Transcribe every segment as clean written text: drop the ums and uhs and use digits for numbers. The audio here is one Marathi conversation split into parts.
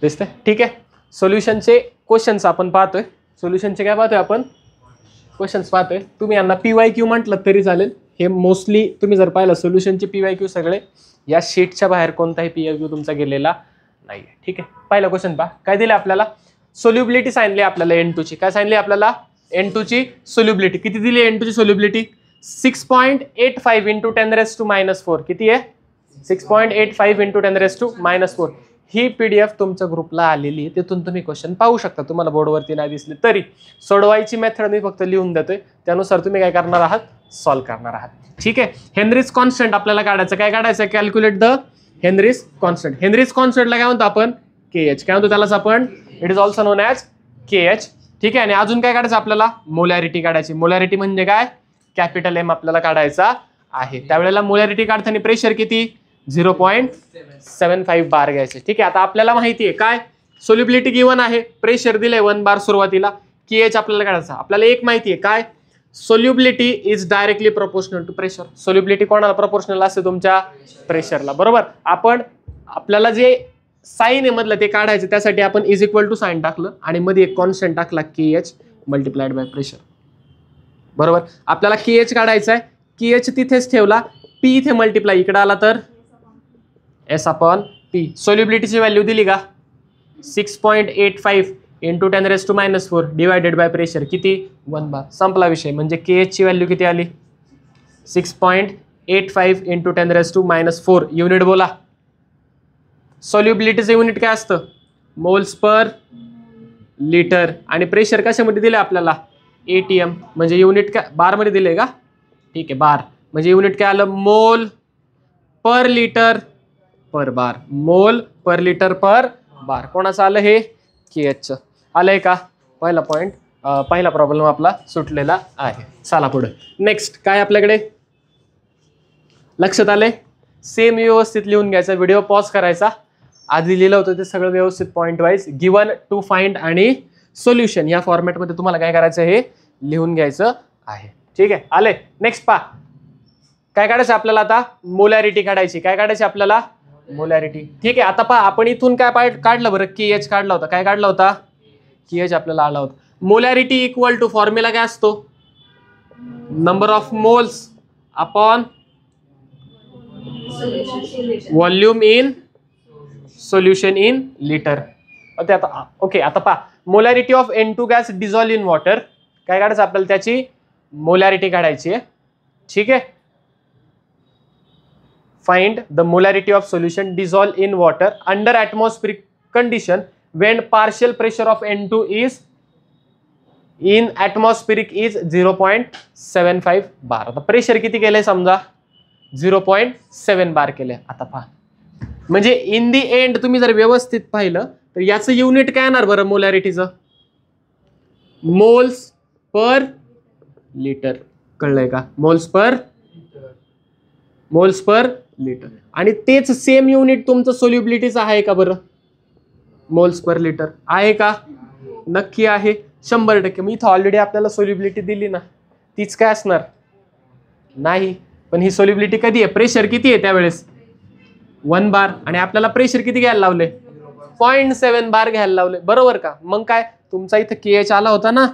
दिसतंय? ठीक आहे. सोल्युशनचे क्वेश्चन्स आपण पाहतोय. सोल्युशनचे काय पाहतोय आपण? क्वेश्चन्स पाहतोय. तुम्ही यांना PYQ म्हटलं तरी चालेल. हे मोस्टली तुम्ही जर पाहिलं सोल्युशनचे PYQ सगळे या शीटच्या बाहेर कोणताही PYQ तुमचा गेलेला नाहीये. ठीक आहे. पहिला क्वेश्चन पहा. काय दिलं आपल्याला? सोल्युबिलिटी सांगितली आपल्याला N2 ची. काय सांगितली आपल्याला? N2 ची सोल्युबिलिटी. किती दिली N2 ची सोल्युबिलिटी? 6.85 × 10⁻⁻⁴. किती आहे? 6.85 × 10⁻⁻⁴. ही PDF तुमच्या ग्रुपला आलेली आहे. तिथून तुम्ही क्वेश्चन पाहू शकता. तुम्हाला बोर्डवरती नाही दिसले तरी सोडवायची मेथड मी फक्त लिहून देतोय. त्यानुसार तुम्ही काय करणार आहात? सॉल्व्ह करणार आहात. ठीक आहे. हेनरीज कॉन्स्टंट आपल्याला काढायचं. काय काढायचं? Calculate the Henry's constant. Henry's कॉन्स्टंटला काय म्हणतो आपण? KH. काय म्हणतो त्यालाच आपण? It is also known as KH. ठीक आहे. आणि अजून काय काढायचं आपल्याला? मोलॅरिटी काढायची. मोलॅरिटी म्हणजे काय? कॅपिटल M आपल्याला काढायचा आहे. त्यावेळेला मोलॅरिटी काढताना प्रेशर किती? 0.75 बार घ्यायचे. ठीक आहे. आता आपल्याला माहिती आहे काय? सोल्युबिलिटी गिवन आहे. प्रेशर दिलंय 1 बार सुरुवातीला. KH आपल्याला काढायचा. आपल्याला एक माहिती आहे काय? Solubility is directly proportional to pressure. Solubility कोणाला प्रोपोर्शनल असते? तुमच्या प्रेशरला. बरोबर. आपण आपल्याला जे साइन आहे मधलं ते काढायचं. त्यासाठी आपण इज इक्वल टू साइन टाकलं आणि मध्ये एक कॉन्स्टंट टाकला KH मल्टिप्लाइड बाय प्रेशर. बरोबर. आपल्याला KH काढायचा आहे. KH तिथेच ठेवला. P इथे मल्टिप्लाय इकडे आला तर S/P. सोल्युबिलिटीची व्हॅल्यू दिली का? 6.85 × 10⁻⁻⁴ डिवायडेड बाय प्रेशर किती? 1 बार. संपला विषय. म्हणजे KH ची व्हॅल्यू किती आली? 6.85 × 10⁻⁻⁴. युनिट बोला. सोल्युबिलिटीचं युनिट काय असतं? Moles per litre. आणि प्रेशर कशामध्ये दिले आपल्याला? ATM. म्हणजे युनिट काय बार मध्ये दिले का? ठीक आहे. बार म्हणजे युनिट काय आलं? मोल पर लिटर पर बार. मोल पर लिटर पर बार. कोणाचं आलं हे? KH आलंय का? पहिला पॉइंट पहिला प्रॉब्लेम आपला सुटलेला आहे. चला पुढे. नेक्स्ट काय आपल्याकडे? लक्षात आले? सेम व्यवस्थित लिहून घ्यायचा. व्हिडिओ पॉज करायचा. आधी लिहिलं होतं ते सगळं व्यवस्थित point wise given to find आणि सोल्युशन या फॉर्मॅटमध्ये तुम्हाला काय करायचं हे लिहून घ्यायचं आहे. ठीक आहे. आले. नेक्स्ट पहा. काय काढायचं आपल्याला आता? मोलॅरिटी काढायची. काय काढायची आपल्याला? मोलॅरिटी. ठीक आहे. आता पहा आपण इथून काय काढलं बरं? KH काढला होता. काय काढला होता? KH आपल्याला आला होता. मोलॅरिटी इक्वल टू फॉर्म्युला काय असतो? Number of moles upon volume in solution in litre. आता ओके. आता पहा molarity of N2 gas dissolve in water. काय काढायचं आपल्याला? त्याची मोलॅरिटी काढायची आहे. ठीक आहे. Find the molarity of solution dissolved in water under atmospheric condition when partial pressure of N2 is in atmospheric is 0.75 bar. आता प्रेशर किती केलंय समजा? 0.7 बार केले. आता पहा म्हणजे इन दी एंड तुम्ही जर व्यवस्थित पाहिलं तर याचं युनिट काय येणार बरं? मोलॅरिटीचं मोल्स पर लिटर. कळलंय का? Moles per litre. आणि तेच सेम युनिट तुमचं सोल्युबिलिटीचं आहे का बरं? मोल्स पर लिटर आहे का? नक्की आहे. 100%. मी इथं ऑलरेडी आपल्याला सोल्युबिलिटी दिली ना. तीच काय असणार? नाही. पण ही सोल्युबिलिटी कधी आहे? प्रेशर किती आहे त्यावेळेस? 1 बार. आणि आपल्याला प्रेशर किती घ्यायला लावले? 0.7 बार घ्यायला लावले. बरोबर का? मग काय तुमचा इथं KH आला होता ना.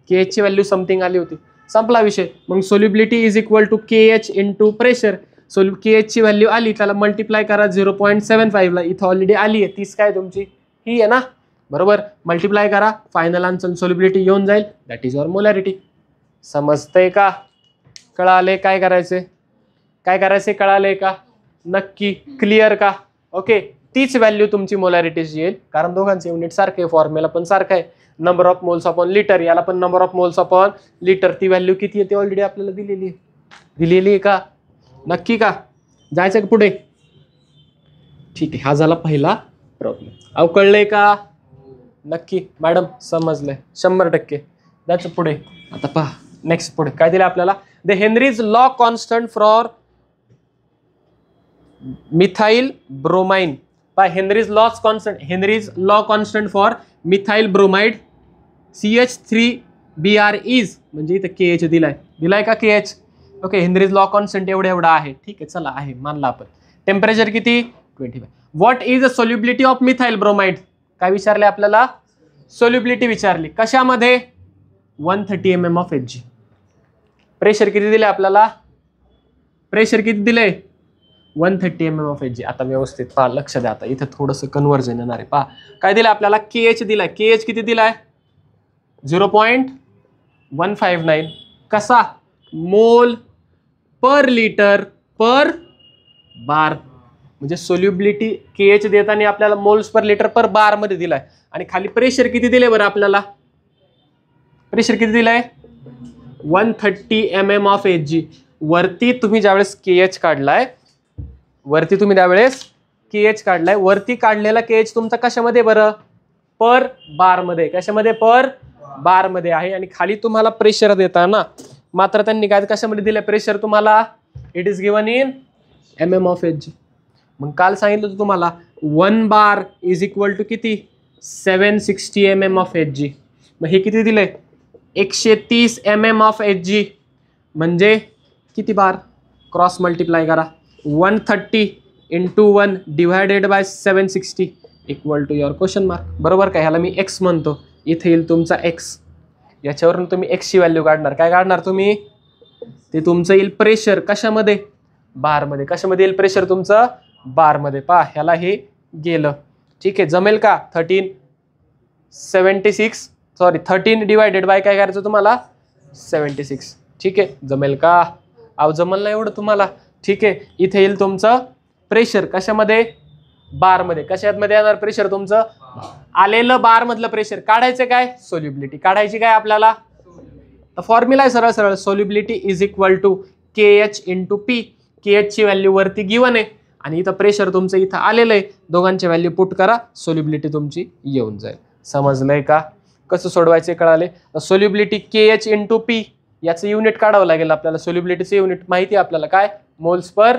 KH ची व्हॅल्यू समथिंग आली होती. संपला विषय. मग solubility is equal to KH × pressure. KH ची व्हॅल्यू आली त्याला मल्टिप्लाय करा 0.75 ला. इथं ऑलरेडी आली आहे. तीच काय तुमची ही आहे ना. बरोबर. मल्टिप्लाय करा. फायनल आन्सर सोल्युबिलिटी येऊन जाईल. That is your molarity. समजतंय का? कळाले काय करायचे? काय करायचे? कळाले का? नक्की क्लिअर का? ओके. तीच व्हॅल्यू तुमची मोलॅरिटीची येईल कारण दोघांचे युनिट सारखे आहे. फॉर्म्युला पण सारखा आहे. Number of moles upon litre. याला पण number of moles upon litre. ती व्हॅल्यू किती आहे ते ऑलरेडी आपल्याला दिलेली आहे का? नक्की का? जायचं का पुढे? ठीक आहे. हा झाला पहिला प्रॉब्लेम. अहो कळलंय का? नक्की मॅडम समजलंय 100%. जायचं पुढे. आता पहा नेक्स्ट पुढे काय दिलं आपल्याला? The Henry's law constant for methyl bromine. पहा Henry's law constant for methyl bromide CH3Br is म्हणजे इथं KH दिलाय का? KH. Okay. Henry's law constant एवढा आहे. ठीक आहे. चला आहे मानला आपण. टेम्परेचर किती? 25. What is the solubility of methyl bromide? काय विचारले आपल्याला? सोल्युबिलिटी विचारली. कशामध्ये? 130 mm ऑफ Hg. प्रेशर किती दिले आपल्याला? प्रेशर किती दिले? 130 mm ऑफ Hg. आता व्यवस्थित पहा, लक्ष द्या. आता इथे थोडंसं कन्व्हर्जन येणार आहे. पहा काय दिलं आपल्याला? KH दिलाय. KH किती दिलाय? 0.159. कसा? मोल पर लिटर पर बार. म्हणजे सोल्युबिलिटी KH देताना आपल्याला मोल्स पर लिटर पर बार मध्ये दिलाय. आणि खाली प्रेशर किती दिले बरं आपल्याला? प्रेशर किती दिलाय? 130 mm ऑफ Hg. वरती तुम्ही ज्यावेळेस KH काढलाय, वरती तुम्ही त्यावेळेस KH काढलाय, वरती काढलेला KH तुमचा कशामध्ये बरं? पर बार मध्ये. कशामध्ये? पर बार मध्ये आहे. आणि खाली तुम्हाला प्रेशर देताना मात्र त्यांनी काय कशामध्ये दिलं प्रेशर तुम्हाला? It is given in mm of Hg. मग काल सांगितलं होतं तुम्हाला 1 बार इज इक्वल टू किती? 760 mm ऑफ Hg. मग हे किती दिलंय? 130 mm ऑफ Hg. म्हणजे किती बार? क्रॉस मल्टिप्लाय करा. 130 into 1 divided by 760 equal to your question mark. बरोबर का? ह्याला मी एक्स म्हणतो. इथे येईल तुमचा एक्स. याच्यावरून तुम्ही एक्सची व्हॅल्यू काढणार. काय काढणार तुम्ही? ते तुमचं येईल प्रेशर. कशामध्ये? बारमध्ये. कशामध्ये येईल प्रेशर तुमचं? बारमध्ये. पहा ह्याला हे गेलं. ठीक आहे, जमेल का? 13 डिवायडेड बाय काय करायचं तुम्हाला? 76. ठीक आहे, जमेल का? अहो जमल ना एवढं तुम्हाला. ठीक आहे, इथे येईल तुमचं प्रेशर. कशामध्ये? बारमध्ये. कशामध्ये येणार प्रेशर तुमचं? आलेलं बार मधलं प्रेशर. काढायचं काय? सोल्युबिलिटी. काढायची काय आपल्याला? फॉर्म्युला आहे सरळ सरळ. Solubility is equal to KH into P. KH ची व्हॅल्यू वरती गिवन आहे आणि इथं प्रेशर तुमचं इथं आलेलं आहे. दोघांची व्हॅल्यू पुट करा, सोल्युबिलिटी तुमची येऊन जाईल. समजलंय का? कसं सोडवायचे कळाले? सोल्युबिलिटी KH इंटू P याचं युनिट काढावं लागेल आपल्याला. सोल्युबिलिटीचं युनिट माहिती आहे आपल्याला. काय? Moles per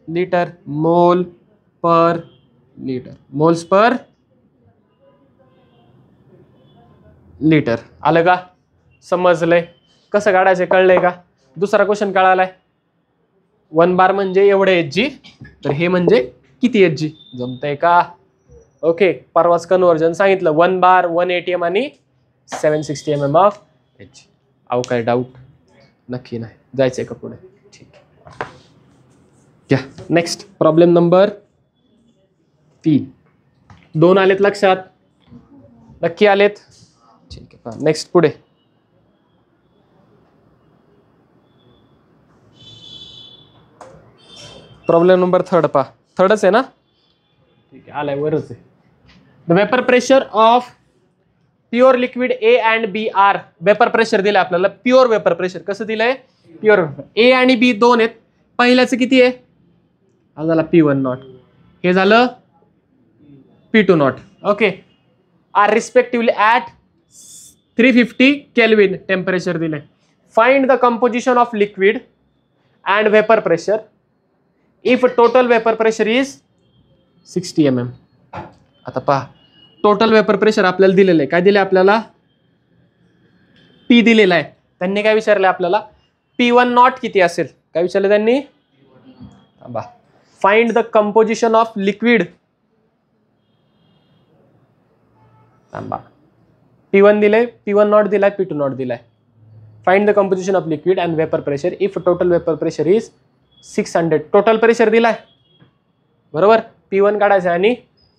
litre. Mole per litre. Moles per litre. आलं का? समजलंय? कसं काढायचं कळलंय का? दुसरा क्वेश्चन कळालाय? 1 बार म्हणजे एवढे Hg, तर हे म्हणजे किती Hg? जमतंय का? ओके, परवाच कन्व्हर्जन सांगितलं. 1 बार 180 m आणि 760 mm ऑफ Hg. अहो काय डाऊट? नक्की नाही. जायचंय का पुढे? ठीक आहे, घ्या. Next problem number 3. 2 आलेत लक्षात? नक्की आलेत? ठीक आहे, नेक्स्ट पुढे. प्रॉब्लेम नंबर 3 पहा. 3च आहे ना? ठीक आहे, आलाय वरच आहे. The vapour pressure of pure liquid A and B are. Vapour pressure दिलं आपल्याला. प्युअर वेपर प्रेशर कसं दिलंय? प्युअर. A आणि B दोन आहेत. पहिल्याचं किती आहे? हा झाला P1 नॉट. हे झालं P2 naught. Okay. Are respectively at 350 kelvin temperature दिलंय. Find the composition of liquid and vapour pressure if total vapour pressure is 60 mm. आता पहा, टोटल वेपर प्रेशर आपल्याला दिलेलं आहे. काय दिले आपल्याला? P दिलेला आहे. त्यांनी काय विचारलं आपल्याला? P1 नॉट किती असेल? काय विचारलं त्यांनी? Find the composition of liquid. P1 दिले, P1 नॉट दिलाय, P2 नॉट दिलाय. Find the composition of liquid and vapour pressure if total vapour pressure is 600. Total pressure दिलाय बरोबर. P1 काढायचं आणि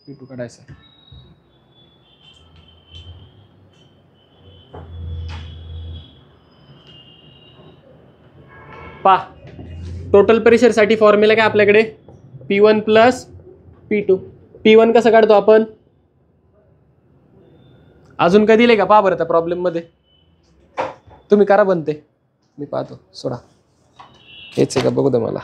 P2 काढायचं. पहा, टोटल प्रेशर साठी फॉर्म्युला काय आपल्याकडे? P1 plus P2. P1 कसं काढतो आपण? अजून काय दिले का? पहा बरं त्या प्रॉब्लेम मध्ये. तुम्ही करा बनते, मी पाहतो. सोडा, हेच आहे का बघू दे मला.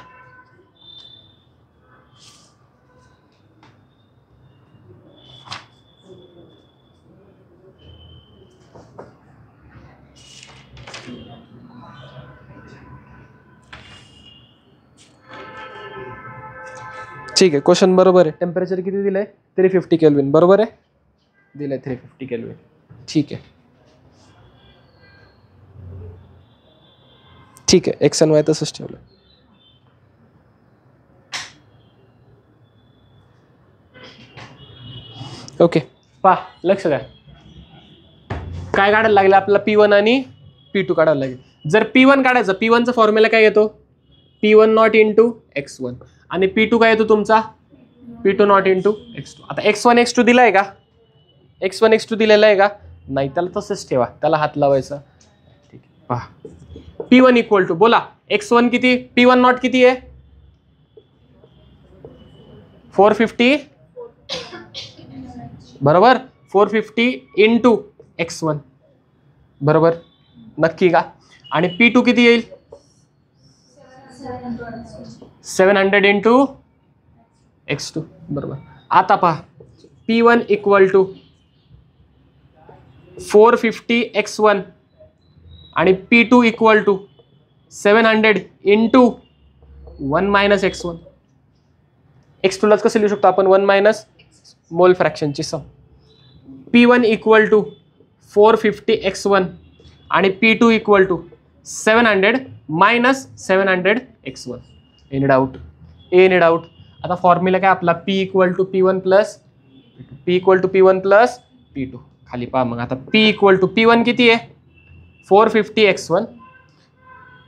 ठीक आहे, क्वेश्चन बरोबर आहे. टेम्परेचर किती दिलंय? 350 केल्विन. बरोबर आहे, दिलंय 350 केल्विन. ठीक आहे, ठीक आहे. एक्स एन वाय तसंच ठेवलं. ओके, पहा लक्ष द्या, काय काढायला लागलं आपल्याला, P1 आणि P2 काढायला लागेल. जर P1 काढायचं, P1चा फॉर्म्युला काय येतो, P1 नॉट इंटू x1 आणि P2 काय येतो तुमचा, P2 नॉट इंटू x2. आता x1 x2 दिलाय का, x1 x2 दिलेला आहे का, नाही, त्याला तसंच ठेवा, त्याला हात लावायचा. ठीक आहे, पहा P1 इक्वल टू, बोला x1 किती, P1 नॉट किती आहे, 450 बरोबर, 450 इंटू x1 बरोबर, नक्की का. आणि P2 किती येईल, 700 इंटू x2 बरोबर. आता पहा P1 इक्वल टू 450 x1 आणि P2 equal to 700 into 1 minus x1. x2 लाच कसं लिहू शकतो आपण, 1 मायनस मोल फ्रॅक्शनची सम. P1 इक्वल टू 450 x1 आणि P2 equal to 700 minus 700 x1. Any doubt, any doubt. आता फॉर्म्युला काय आपला, P equal to P1 plus P equal to P1 plus P2. खाली पहा मग, आता P इक्वल टू P1 किती आहे, 450 x1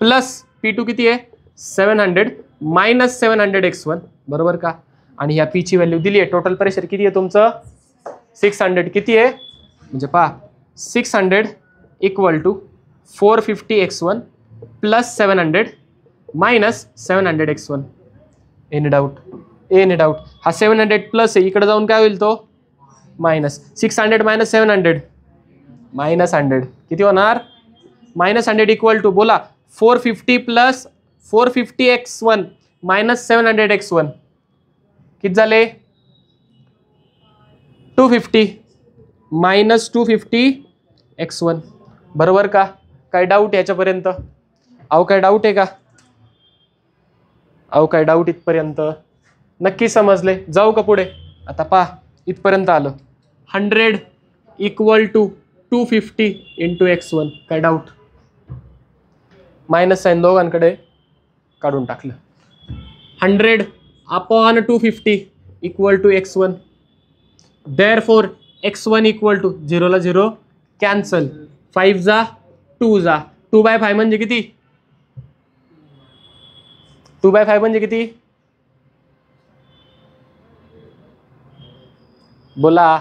प्लस P2 किती आहे, 700 मायनस 700 x1 बरोबर का. आणि ह्या P ची व्हॅल्यू दिली आहे, टोटल प्रेशर किती आहे तुमचं 600, किती आहे म्हणजे पहा 600 equal to 450 x1 plus 700 minus 700 x1. Any doubt, any doubt. हा 700 प्लस आहे, इकडे जाऊन काय होईल तो मायनस, 600 मायनस 700 मायनस 100 किती होणार, मायनस 100 इक्वल टू, बोला 450 प्लस 450 x1 मायनस 700 x1 किती झाले, 250 मायनस 250 x1 बरोबर का. काय डाऊट याच्यापर्यंत, अहो काय डाऊट आहे का, अहो काय डाऊट इथपर्यंत, नक्की समजले. जाऊ का पुढे, आता पहा इथपर्यंत आलं, 100 इक्वल टू 250 इंटू x1. काय डाऊट, मायनस साईन दोघांकडे काढून टाकलं. 100 upon 250 equal to x1. Therefore x1 equal to 0 ला 0 कॅन्सल, 5 जा 2 जा, 2/5 म्हणजे किती, 2/5 म्हणजे किती बोला,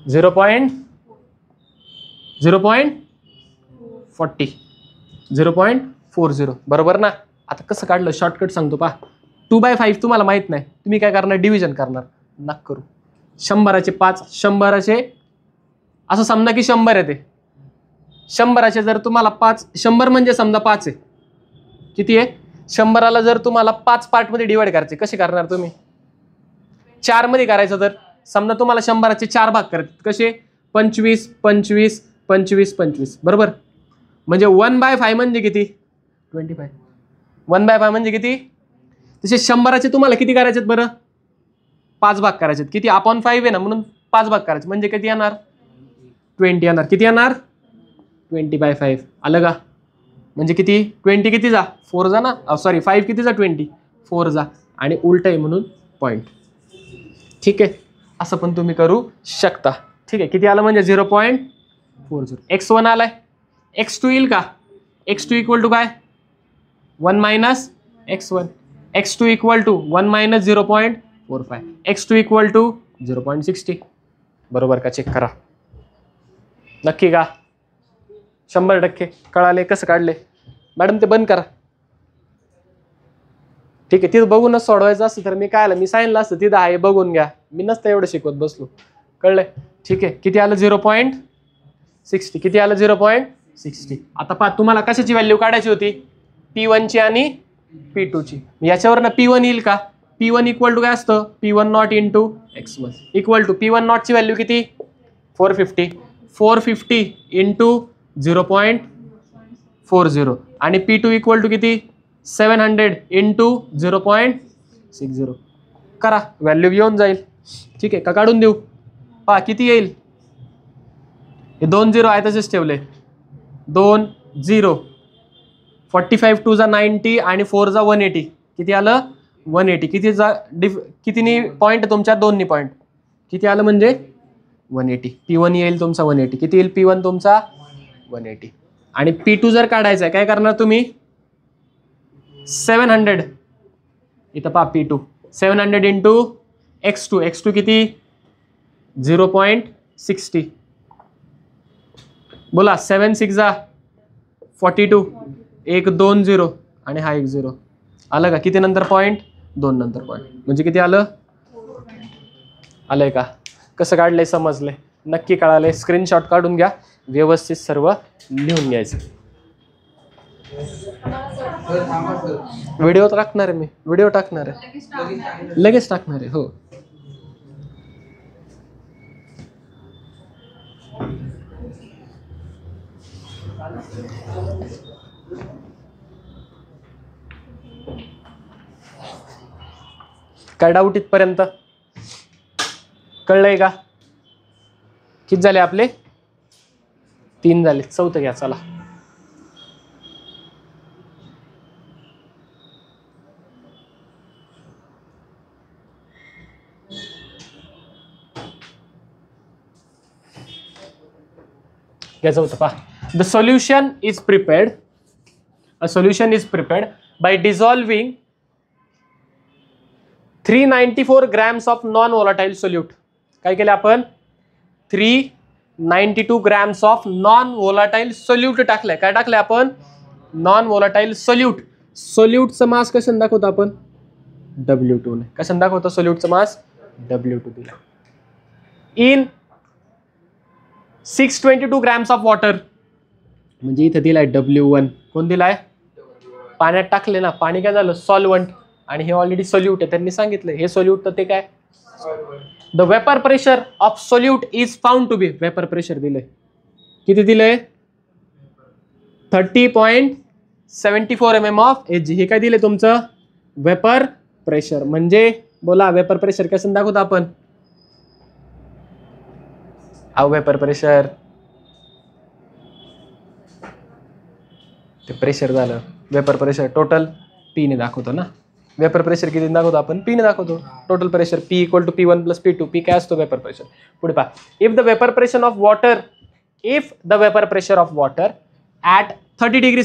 0.40 0.40 बरोबर ना. आता कसं काढलं, शॉर्टकट सांगतो पहा. 2/5 तुम्हाला माहित नाही, तुम्ही काय करणार, डिव्हिजन करणार. नक करू, 100चे 5, 100चे असं समजा की 100 आहे, ते 100चे जर तुम्हाला 5, 100 म्हणजे समजा 5 आहे, किती आहे 100ला जर तुम्हाला 5 पार्टमध्ये डिवाइड करायचे, कसे करणार तुम्ही, 4 मध्ये करायचं. तर समजा तुम्हाला 100चे 4 भाग करायचे, कसे 25 25 25 25 बरोबर. म्हणजे 1/5 म्हणजे किती 25, 1/5 म्हणजे किती. तसे 100चे तुम्हाला किती करायचे बरं, 5 भाग करायचे, किती अपॉन 5 आहे ना, म्हणून 5 भाग करायचे, म्हणजे किती येणार 20 येणार. किती येणार 20/5 आलं का. म्हणजे किती 20 किती जा 4 जा ना, सॉरी 5 किती जा 20 4 जा, आणि उलट आहे म्हणून पॉईंट. ठीक आहे, असं पण तुम्ही करू शकता. ठीक आहे, किती आलं म्हणजे 0.40. x1 आलाय, x2 येईल का, x2 इक्वल टू काय 1 minus x1, x2 equal to 1 minus 0.45, x2 equal to 0.60 बरोबर का. चेक करा, नक्की का, 100% कळाले. कसं काढले मॅडम, ते बंद करा. ठीक आहे, तिथं बघूनच सोडवायचं असतं तर मी काय आलं, मी सांगितलं असतं तिथं आहे बघून घ्या, मी नसतं एवढं शिकवत बसलो. कळलंय. ठीक आहे, किती आलं 0.60, किती आलं 0.60. आता पहा, तुम्हाला कशाची व्हॅल्यू काढायची होती, P1 ची आणि P2 ची. याच्यावरनं P1 येईल का, P1 इक्वल टू काय असतं, P1 not into x1 equal to P1 not ची व्हॅल्यू किती 450 इंटू 0.40 आणि P2 इक्वल टू किती 700 इंटू 0.60 करा, व्हॅल्यू येऊन जाईल. ठीक आहे का, काढून देऊ. पहा किती येईल, हे 2 0 आहे तसेच ठेवले, 2 0, 45 2 जा 90 आणि 4 जा 180, किती आलं 180. किती जा कितीनी पॉईंट तुमच्या 2नी पॉईंट, किती आलं म्हणजे 180. P1 येईल तुमचा 180. किती येईल P1 तुमचा 180. आणि P2 जर काढायचा आहे काय करणार तुम्ही 700 इथं पहा P2 700 इंटू x2. x2 किती 0.60. बोला 7 6 42 1 2 0 आणि हा 1 0 आलं का. किती नंतर पॉईंट 2 नंतर पॉईंट म्हणजे किती आलं आलंय का. कसं काढलंय समजलंय नक्की कळालंय. स्क्रीनशॉट काढून घ्या व्यवस्थित सर्व लिहून घ्यायचं. व्हिडिओ टाकणार आहे मी व्हिडिओ टाकणार आहे लगेच टाकणार आहे. हो काय डाऊट इथपर्यंत कळलंय का. किती झाले आपले 3 झाले. चौथं घ्या चला. घ्यायचं होतं पहा. The solution is prepared a solution is prepared by dissolving 394 grams of non volatile solute. काय केलं आपण 392 grams of non volatile solute टाकलंय. काय टाकलंय आपण नॉन वोलाटाईल सोल्यूट. सोल्यूटचं मास कशाने दाखवतो आपण W2 ने. कशाने दाखवतो सोल्यूटचं मास W2 दिला. इन 622 grams ऑफ वॉटर म्हणजे इथं दिलाय W1. कोण दिलाय पाण्यात टाकले ना. पाणी काय झालं सॉल्वंट आणि हे ऑलरेडी सोल्यूट आहे. त्यांनी सांगितलं हे सोल्यूट तर ते काय the vapour pressure of solute is found to be. Vapour pressure दिलंय किती दिलंय 30.74 mm ऑफ Hg. हे काय दिले तुमचं वेपर प्रेशर. म्हणजे बोला वेपर प्रेशर कसं दाखवतो आपण वेपर प्रेशर ते प्रेशर झालं. वेपर प्रेशर टोटल P ने दाखवतो ना. वेपर प्रेशर किती दाखवतो आपण P ने दाखवतो. Total pressure P = P1 + P2. P काय असतो वेपर प्रेशर. पुढे पहा. If the vapour pressure of water at 30 degree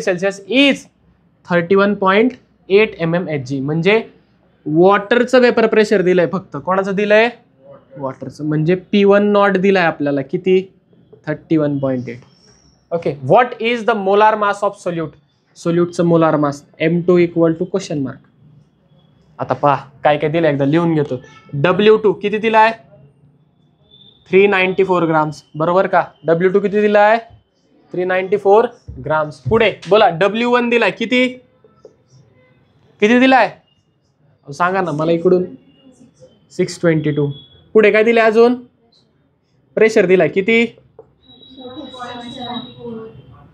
Celsius is 31.8 mm Hg. म्हणजे वॉटरचं वेपर प्रेशर दिलंय फक्त. कोणाचं दिलंय वॉटरचं. म्हणजे P1 नॉट दिलाय आपल्याला किती 31.8. Okay. What is the molar mass of solute. सोल्यूटचं मोलार मास M2 = ? आता पहा काय काय दिलं एकदा लिहून घेतो. W2 किती दिलाय 394 grams बरोबर का. W2 किती दिलाय 394 grams. पुढे बोला W1 दिलाय किती दिलाय सांगा ना मला इकडून 622. पुढे काय दिलंय अजून प्रेशर दिलाय किती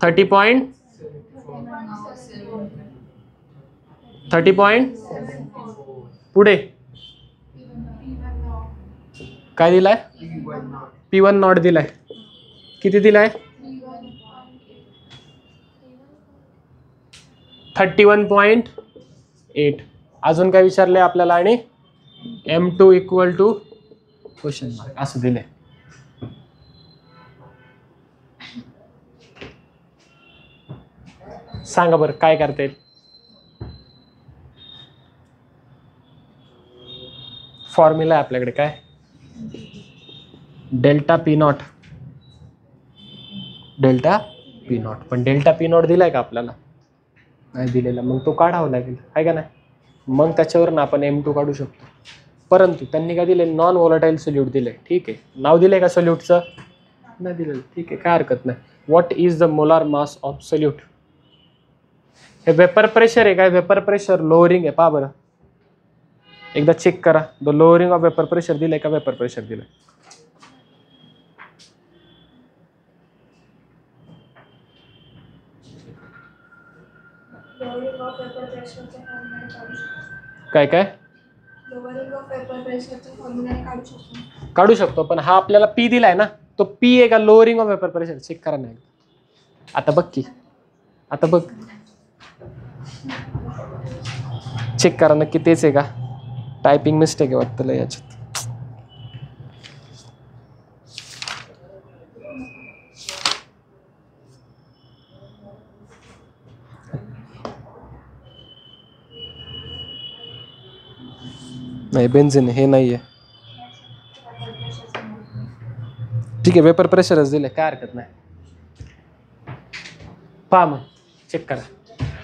30. पुढे काय दिलाय P1 नॉट दिलाय किती दिलाय 31.8. अजून काय विचारलंय आपल्याला आणि M2 = असं दिलंय. सांगा बरं काय करता येईल. फॉर्म्युला आहे आपल्याकडे काय डेल्टा P नॉट पण डेल्टा P नॉट दिलाय का आपल्याला नाही दिलेला. मग तो काढावा लागेल आहे का नाही. मग त्याच्यावरून आपण M2 काढू शकतो. परंतु त्यांनी काय दिले नॉन वोलाटाईल सोल्यूट दिले. ठीक आहे नाव दिलंय का सोल्यूटचं नाही दिलेलं. ठीक आहे काय हरकत नाही. What is the molar mass of solute. हे वेपर प्रेशर आहे काय वेपर प्रेशर लोअरिंग आहे. पहा बरं एकदा चेक करा. The lowering of vapour pressure दिलंय का वेपर प्रेशर दिलंय. काय काढू शकतो. पण हा आपल्याला P दिलाय ना तो P आहे का lowering of vapour pressure check करा नाही. आता बघ चेक करा नक्की तेच आहे का टायपिंग मिस्टेक आहे वाटतं याच्यात. नाही बेन्झिन हे नाहीये. ठीक आहे वेपर प्रेशरच दिले काय हरकत नाही. पहा मग चेक करा.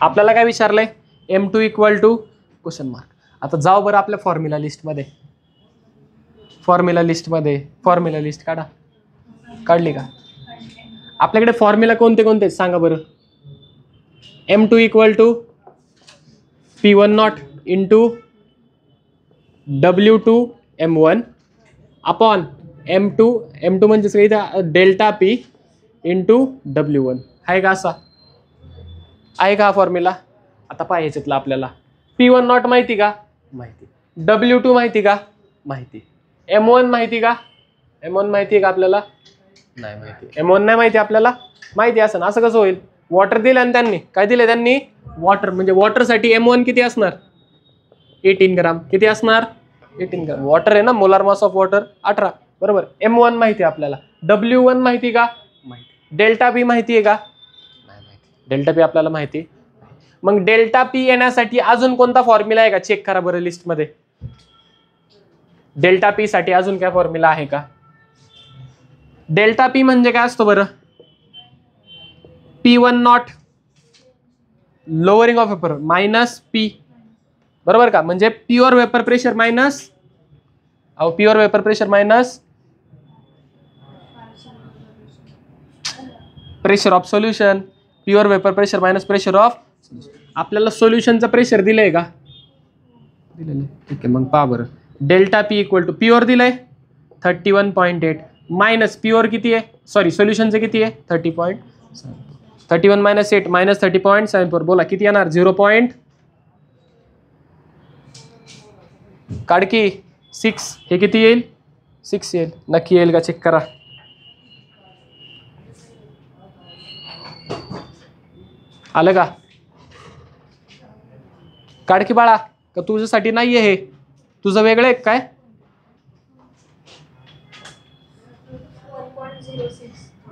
आपल्याला काय विचारलंय M2 equal to question mark. आता जाऊ बरं आपल्या फॉर्म्युला लिस्टमध्ये. फॉर्म्युला लिस्ट काढली का? आपल्याकडे फॉर्म्युला कोणते कोणते सांगा बरं. M2 equal to P1 not into W2 M1 upon M2 म्हणजे इथं डेल्टा P इंटू W1 आहे का? असा आहे का हा फॉर्म्युला? आता पहा याच्यातला आपल्याला P1 नॉट माहिती का? माहिती. W2 माहिती का? माहिती. M1 माहिती का? M1 माहिती आहे का आपल्याला? नाही माहिती. M1 नाही माहिती आपल्याला. माहिती असं असं कसं होईल? वॉटर दिलं आणि त्यांनी काय दिलं? त्यांनी वॉटर म्हणजे वॉटरसाठी M1 किती असणार? 18 ग्राम. किती असणार? 18 ग्राम. वॉटर आहे ना, मोलार मास ऑफ वॉटर 18 बरोबर. M1 माहिती आहे आपल्याला. W1 माहिती का? माहिती. डेल्टा P माहिती आहे का? नाही माहिती. डेल्टा P आपल्याला माहिती. मग डेल्टा P येण्यासाठी अजून कोणता फॉर्म्युला आहे का? चेक करा बरं लिस्टमध्ये. डेल्टा P साठी अजून काय फॉर्म्युला आहे का? डेल्टा P म्हणजे काय असतो बरं? P1 not lowering of vapour minus P बरोबर का? म्हणजे pure vapour pressure minus pressure of solution. Pure vapour pressure minus pressure of. आपल्याला सोल्युशनचं प्रेशर दिलंय का? दिलेलं. ठीक आहे मग पहा बरं. Delta P equal to pure दिलंय 31.8 मायनस प्युअर किती आहे? सॉरी सोल्युशनचं किती आहे? 30.7. 31 मायनस 8 मायनस 30.74. बोला किती येणार? 0. काढकी 6. हे किती येईल? 6 येईल. नक्की येईल का? चेक करा. आलं का? काढकी बाळा का तुझ्यासाठी नाहीये हे? तुझं वेगळं आहे काय?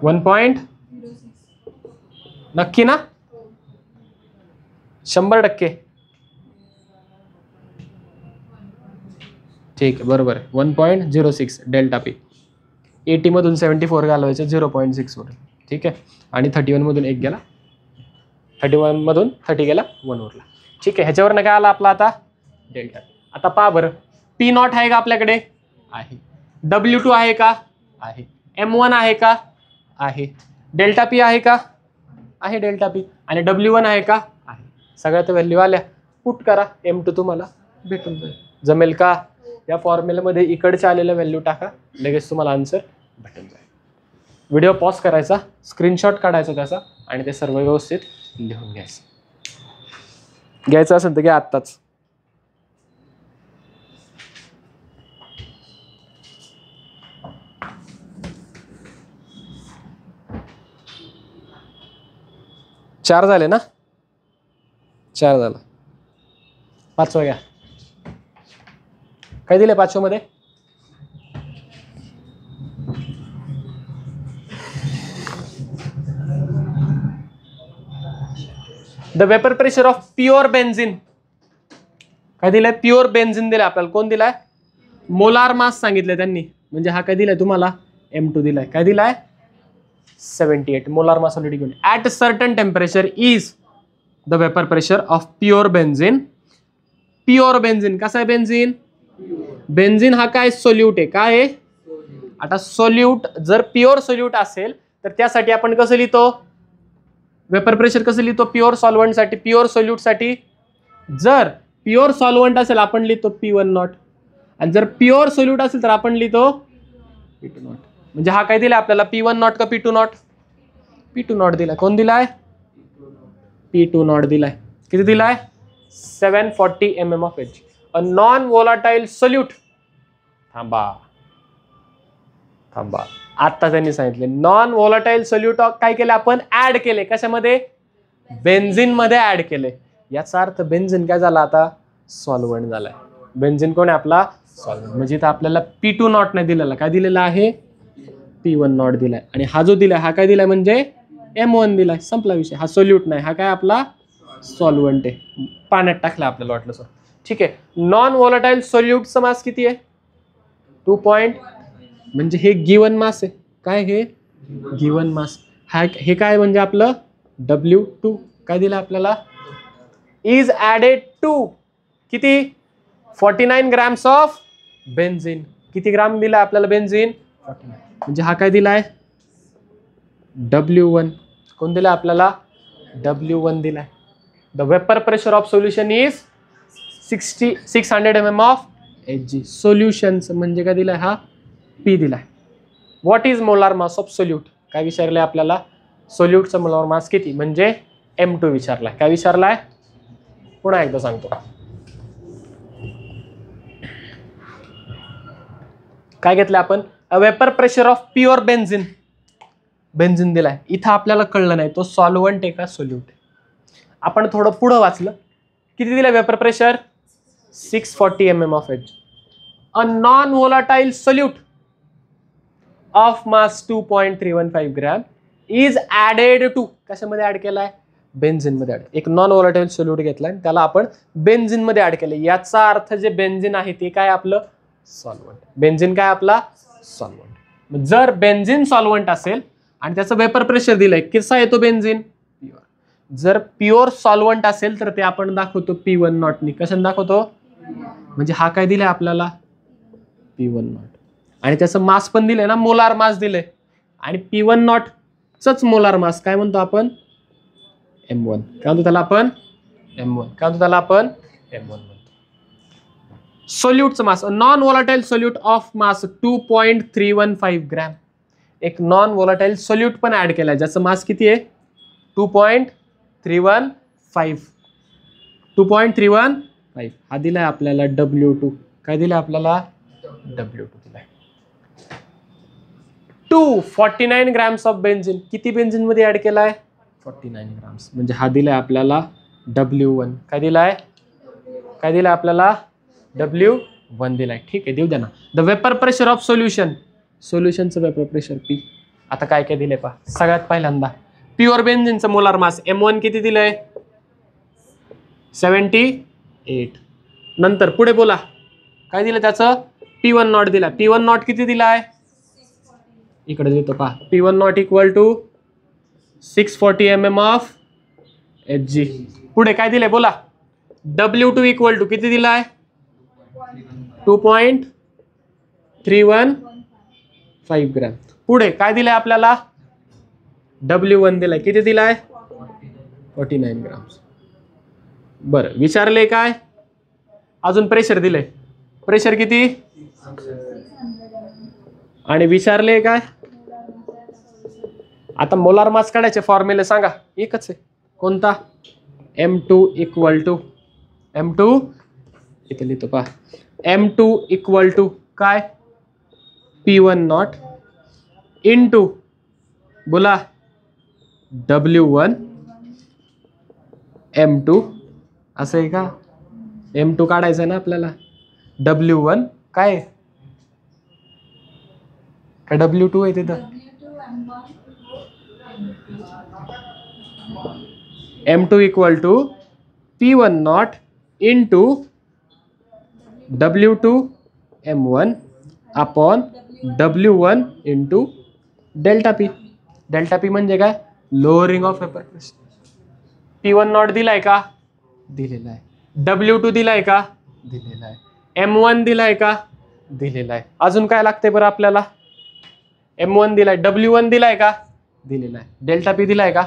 1.06 नक्की ना? 100%. ठीक आहे बरोबर आहे. 1.06 डेल्टा P. 80 मधून 74 घालवायचं 0.6 वर. ठीक आहे. आणि 31 मधून 1 गेला. 31 मधून 30 गेला 1 उरला. ठीक आहे. ह्याच्यावरनं काय आला आपला आता? डेल्टा. आता पहा बरं. P नॉट आहे का आपल्याकडे? आहे. W2 आहे का? आहे. M1 आहे का? आहे. डेल्टा P आहे का? आहे डेल्टा P. आणि W1 आहे का? आहे. सगळ्यात व्हॅल्यू आल्या. पुट करा. M2 तुम्हाला भेटून जाईल. जमेल का? या फॉर्म्युलामध्ये इकडच्या आलेल्या व्हॅल्यू टाका. लगेच तुम्हाला आन्सर भेटून जाईल. व्हिडिओ पॉज करायचा, स्क्रीनशॉट काढायचा त्याचा आणि ते सर्व व्यवस्थित लिहून घ्यायचं असेल तर घ्या आत्ताच. चार झाले ना? 4 झालं. 5वा घ्या. काय दिले 5व्या मध्ये? The vapour pressure of pure benzene. काय दिलंय? प्युअर बेन्झिन दिलंय आपल्याला. कोण दिलाय? मोलार मास सांगितलंय त्यांनी. म्हणजे हा काय दिलाय तुम्हाला? M2 दिलाय. काय दिलाय? 78 molar mass already given. At certain temperature is the vapour pressure of pure benzene. Pure benzene कसा आहे? बेन्झिन हा काय? सोल्यूट आहे. काय आहे? आता सोल्यूट जर प्युअर सोल्यूट असेल तर त्यासाठी आपण कसं लिहितो? वेपर प्रेशर कसं लिहितो? प्युअर सॉल्व्हंट साठी, प्युअर सोल्यूट साठी. जर प्युअर सॉल्व्हंट असेल आपण लिहितो P1 नॉट आणि जर प्युअर सोल्यूट असेल तर आपण लिहितो P2 नॉट. म्हणजे हा काय दिलाय आपल्याला? P1 नॉट का P2 नॉट? P2 नॉट दिलाय. कोण दिलाय? P2 नॉट दिलाय. किती दिलाय? 740 mm of Hg. A non volatile solute. थांबा आता त्यांनी सांगितले नॉन वोलाटाईल सोल्यूट काय केले आपण? ऍड केले. कशामध्ये? बेन्झिन मध्ये ऍड केले. याचा अर्थ बेन्झिन काय झाला? आता सॉल्व्हंट झालाय. बेन्झिन कोण आहे आपला सॉल्व्हेंट. म्हणजे इथं आपल्याला P2 नॉट नाही दिलेला, काय दिलेला आहे P1 नॉट दिलाय. आणि हा जो दिलाय हा काय दिलाय म्हणजे M1 दिलाय. संपला विषय. हा सोल्यूट नाही, हा काय आपला सॉल्व्हेंट आहे. पाण्यात टाकला आपल्याला वाटलं सर. ठीक आहे. नॉन व्होलाटाईल सोल्यूटचा मास किती आहे 2 पॉइंट. म्हणजे हे गिवन मास आहे. काय हे गिवन मास. हा हे काय म्हणजे आपलं W2 काय दिलं आपल्याला इज ऍडेड टू किती 49 ग्रॅम्स ऑफ बेन्झिन. किती ग्राम दिला आपल्याला बेन्झिन 49. म्हणजे हा काय दिलाय W1. कोण दिला आपल्याला W1 दिलाय. The vapour pressure of solution is 600 mm of Hg. Solution म्हणजे काय दिलाय हा P दिलाय. What is molar mass of solute काय विचारलंय आपल्याला सोल्यूटचा मोलार मास किती म्हणजे M2 विचारलाय. काय विचारलाय पुन्हा एकदा सांगतो. काय घेतलं आपण vapour pressure of pure benzene. Benzene दिलाय. इथं आपल्याला कळलं नाही तो सॉल्व्हंट आहे का सोल्यूट आहे. आपण थोडं पुढं वाचलं किती दिलं vapour pressure 640 mm of Hg. A non volatile solute of mass 2.315 gram is added to कशामध्ये ऍड केलाय बेन्झिन मध्ये ऍड. एक नॉन व्होलाटाईल सोल्यूट घेतलाय त्याला आपण बेन्झिन मध्ये ऍड केलं. याचा अर्थ जे बेन्झिन आहे ते काय आपलं सॉल्व्हंट. बेन्झिन काय आपला सॉल्व्हंट. जर बेन्झिन सॉल्व्हंट असेल आणि त्याचं वेपर प्रेशर दिलंय कसा येतो बेन्झिन प्युअर. जर प्युअर सॉल्व्हंट असेल तर ते आपण दाखवतो P1 नॉटनी. कशाने दाखवतो म्हणजे हा काय दिलाय आपल्याला P1 नॉट. आणि त्याचं मास पण दिलंय ना मोलार मास दिलंय. आणि P1 नॉटच मोलार मास काय म्हणतो आपण M1. काय म्हणतो त्याला आपण M1. काय म्हणतो त्याला आपण M1 म्हणतो. सोल्यूटचं mass non volatile solute of mass 2.315 gram. एक नॉन व्होलाटाईल सोल्यूट पण ऍड केलाय ज्याचं मास किती आहे 2.315. हा दिलाय आपल्याला W2. काय दिलाय आपल्याला W2 दिलाय. 249 ग्रॅम्स ऑफ बेन्झिन. किती बेन्झिन मध्ये ऍड केलाय 49 ग्रॅम्स. म्हणजे हा दिलाय आपल्याला W1. काय दिलाय आपल्याला W1 दिलाय. ठीक आहे देऊ द्या ना. The vapour pressure of solution सोल्युशनचं वेपर प्रेशर P. आता काय काय दिलंय पहा. सगळ्यात पहिल्यांदा प्युअर बेन्झिनचं मोलार मास M1 किती दिलंय 78. नंतर पुढे बोला काय दिलं त्याचं P1 नॉट दिला. P1 नॉट किती दिलाय इकडे देतो पहा. P1 not equal to 640 mm of Hg. पुढे काय दिलंय बोला W2 इक्वल टू किती दिलाय 2.315 ग्रॅम. पुढे काय दिलंय आपल्याला W1 दिलाय किती दिलाय 49 ग्राम. बरं विचारले काय अजून प्रेशर दिले प्रेशर किती आणि विचारले काय. आता मोलार मास काढायचे फॉर्म्युला सांगा एकच आहे कोणता M2 इक्वल टू M2 इथे लिहितो पहा M2 इक्वल टू काय P1 नॉट इनटू बोला W1 M2 असं आहे का M2 काढायचं आहे ना आपल्याला W1 काय W2 आहे तिथं M2 equal to P1 not into W2 M1 upon W1 into delta P. Delta P म्हणजे काय lowering of vapour pressure. P1 not दिलाय का दिलेला आहे. W2 दिलाय का दिलेला आहे. M1 दिलाय का दिलेला आहे. अजून काय लागते बरं आपल्याला M1 दिलाय W1 दिलाय का दिलेला आहे. डेल्टा पी दिलाय का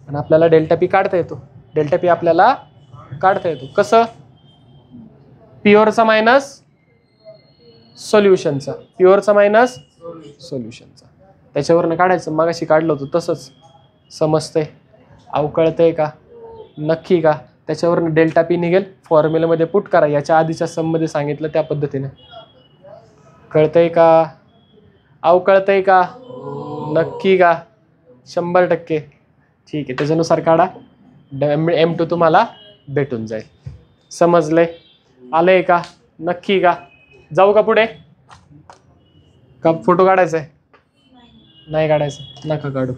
आणि आपल्याला डेल्टा पी काढता येतो. डेल्टा पी आपल्याला काढता येतो कसं प्युअरचा मायनस सोल्युशनचा प्युअरचा मायनस सोल्युशनचा त्याच्यावरनं काढायचं. मगाशी काढलं होतं तसंच समजतंय अवकळतंय का नक्की का त्याच्यावरनं डेल्टा पी निघेल फॉर्म्युलामध्ये पुट करा. याच्या आधीच्या सममध्ये सांगितलं त्या पद्धतीने कळतंय का अवकळतंय का नक्की का 100%. ठीक आहे त्याच्यानुसार काढा M2 तुम्हाला भेटून जाईल. समजलंय. आलंय का? नक्की का? जाऊ का पुढे? का फोटो काढायचा आहे? नाही काढायचं, नका काढू.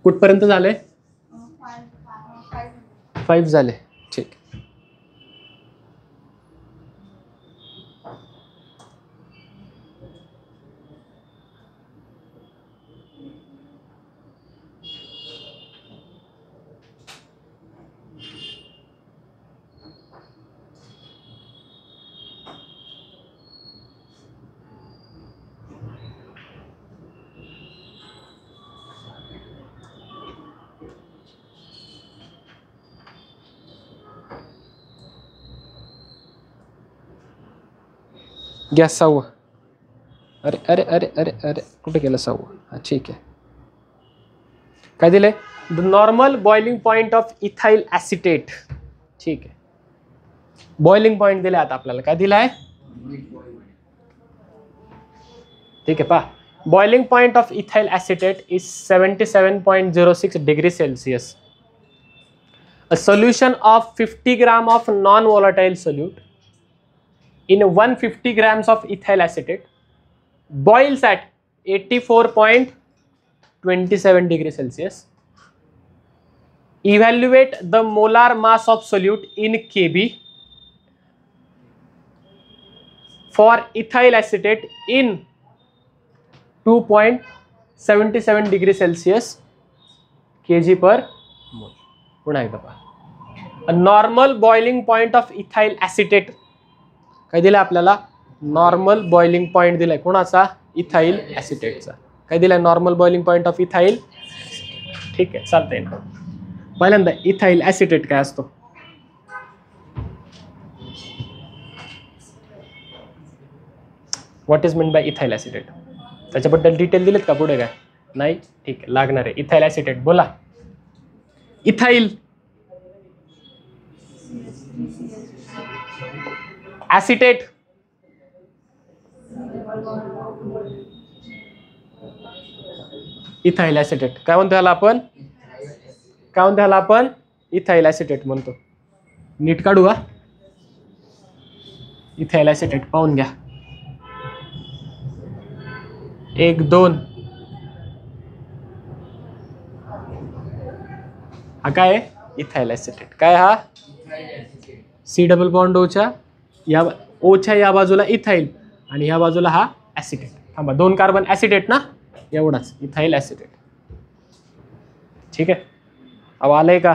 कुठपर्यंत झाले? 5 झाले. ठीक. गॅस 6. अरे अरे अरे अरे अरे कुठे गेलं 6? हा ठीक आहे. काय दिलंय? The normal boiling point of ethyl acetate. ठीक आहे. बॉइलिंग पॉइंट दिलाय आता आपल्याला. काय दिलाय? ठीक आहे. पहा, boiling point of ethyl acetate is 77.06 degree Celsius. A solution of 50 gram of non-volatile solute in 150 grams of ethyl acetate boils at 84.27 degree Celsius. Evaluate the molar mass of solute in Kb for ethyl acetate in 2.77 degree Celsius kg per mole. पुन्हा एकदा पहा. A normal boiling point of ethyl acetate. काय दिलं आपल्याला? नॉर्मल बॉइलिंग पॉइंट दिलाय. कोणाचा? इथाइल ॲसिटेटचा. काय दिलाय? Normal boiling point of ethyl. ठीक आहे, चालतंय ना. पहिल्यांदा इथाइल ॲसिटेट काय असतो? What is mean by ethyl acetate? त्याच्याबद्दल डिटेल दिलेत का पुढे? काय नाही? ठीक आहे, लागणार आहे. इथाइल ॲसिटेट बोला. इथाइल ॲसिटेट इथाइल ॲसिटेट काय म्हणतो ह्याला आपण? काय म्हणतो ह्याला आपण? इथाइल ॲसिटेट म्हणतो. नीट काढू का? इथाइल ॲसिटेट पाहून घ्या. 1 2. हा काय आहे? Ethyl acetate. काय हा? सी डबल बॉन्ड ओच्या या ओच्या या बाजूला इथाइल आणि या बाजूला हा ॲसिटेट. थांबा, 2 कार्बन ॲसिटेट ना, एवढाच इथाइल ॲसिटेट. ठीक आहे. अब आलंय का?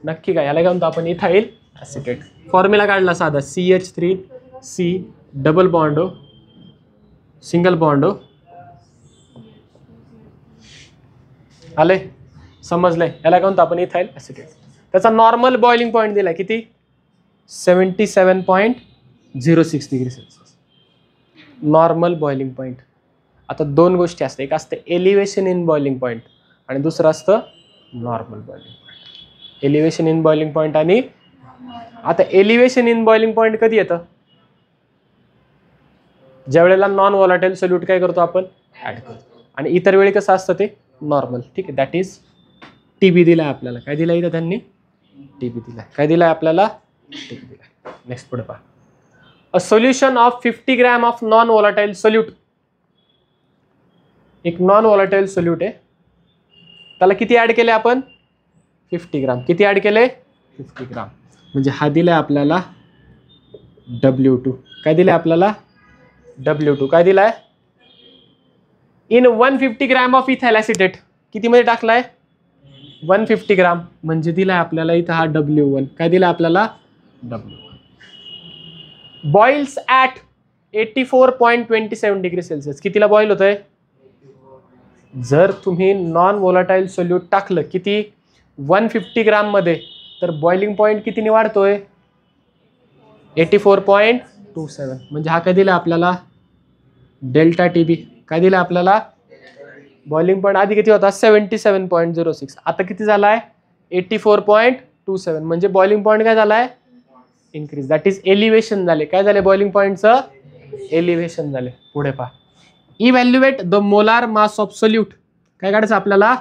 नक्की का? याला काय म्हणतो आपण? Ethyl acetate. फॉर्म्युला काढला साधा. CH3C double bond O single bond O. आले? समजलंय? याला काय म्हणतो आपण? Ethyl acetate. त्याचा नॉर्मल बॉइलिंग पॉईंट दिलाय किती? 77.06 degree Celsius. Normal boiling point. आता 2 गोष्टी असतात. एक असतं एलिव्हेशन इन बॉइलिंग पॉईंट आणि दुसरं असतं normal boiling point. Elevation in boiling point आणि आता एलिव्हेशन इन बॉइलिंग पॉईंट कधी येतं? ज्या वेळेला नॉन व्हॉलाटाईल सोल्यूट काय करतो आपण? ऍड करतो. आणि इतर वेळी कसं असतं ते? नॉर्मल. ठीक आहे. दॅट इज TB दिलाय आपल्याला. काय दिलाय इथं त्यांनी? TB दिलाय. काय दिलाय आपल्याला? TB दिलाय. नेक्स्ट पुढे पहा. A solution of 50 gram of non volatile solute. एक नॉन व्हॉलाटाईल सोल्यूट आहे. त्याला किती ऍड केले आपण? 50 ग्राम. किती ऍड केले? 50 ग्राम. म्हणजे हा दिलाय आपल्याला W2. काय दिलाय आपल्याला? W2. काय दिलाय? In 150 gram of ethyl acetate. किती मध्ये टाकलाय? 150 ग्राम. म्हणजे दिलाय आपल्याला इथं हा W1. काय दिलाय आपल्याला? W1. Boils at 84.27 degree Celsius. कितीला बॉईल होतंय? जर तुम्ही नॉन व्होलाटाईल सोल्यूट टाकलं किती? 150 ग्राम मध्ये, तर बॉइलिंग पॉईंट कितीने वाढतोय? 84.27. म्हणजे हा काय दिला आपल्याला? Delta TB. काय दिला आपल्याला? बॉइलिंग पॉईंट आधी किती होता? 77.06. आता किती झालाय? 84.27. म्हणजे बॉइलिंग पॉईंट काय झालाय? इन्क्रीज. दॅट इज एलिव्हेशन झाले. काय झाले? बॉइलिंग पॉईंटचं एलिव्हेशन झाले. पुढे पहा. Evaluate the molar mass of solute. काय काढायचं आपल्याला?